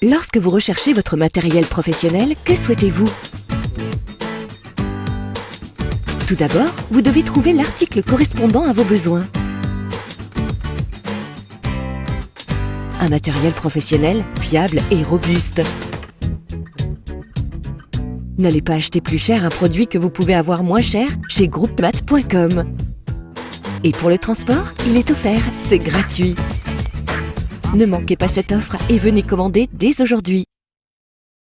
Lorsque vous recherchez votre matériel professionnel, que souhaitez-vous? Tout d'abord, vous devez trouver l'article correspondant à vos besoins. Un matériel professionnel, fiable et robuste. N'allez pas acheter plus cher un produit que vous pouvez avoir moins cher chez groupemat.com. Et pour le transport, il est offert, c'est gratuit. Ne manquez pas cette offre et venez commander dès aujourd'hui.